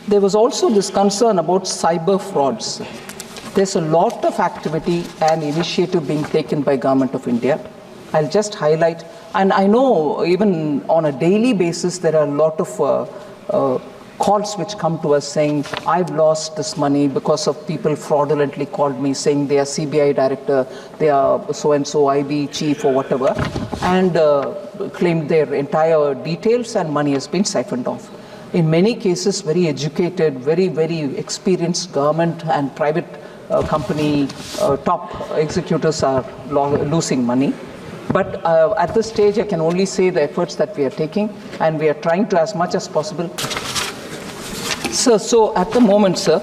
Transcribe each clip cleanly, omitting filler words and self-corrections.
There was also this concern about cyber frauds. There's a lot of activity and initiative being taken by Government of India. I'll just highlight, and I know even on a daily basis there are a lot of calls which come to us saying, I've lost this money because of people fraudulently called me saying they are CBI director, they are so-and-so IB chief or whatever, and claimed their entire details and money has been siphoned off. In many cases, very educated, very, very experienced government and private company top executives are losing money. But at this stage, I can only say the efforts that we are taking, and we are trying to as much as possible. Sir, so at the moment, sir,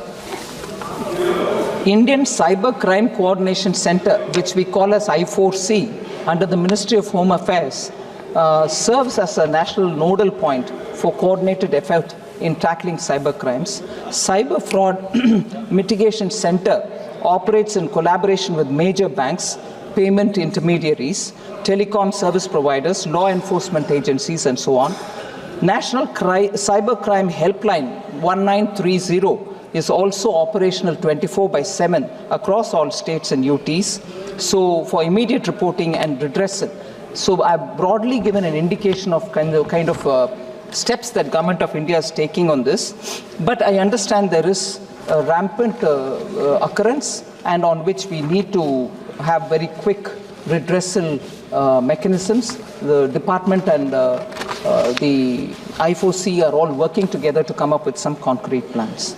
Indian Cyber Crime Coordination Center, which we call as I4C, under the Ministry of Home Affairs, serves as a national nodal point for coordinated effort in tackling cyber crimes. Cyber Fraud Mitigation Center operates in collaboration with major banks, payment intermediaries, telecom service providers, law enforcement agencies, and so on. National Cyber Crime Helpline 1930 is also operational 24/7 across all states and UTs, so for immediate reporting and redressal. So I've broadly given an indication of kind of steps that Government of India is taking on this, but I understand there is a rampant occurrence, and on which we need to have very quick redressal mechanisms. The department and the I4C are all working together to come up with some concrete plans.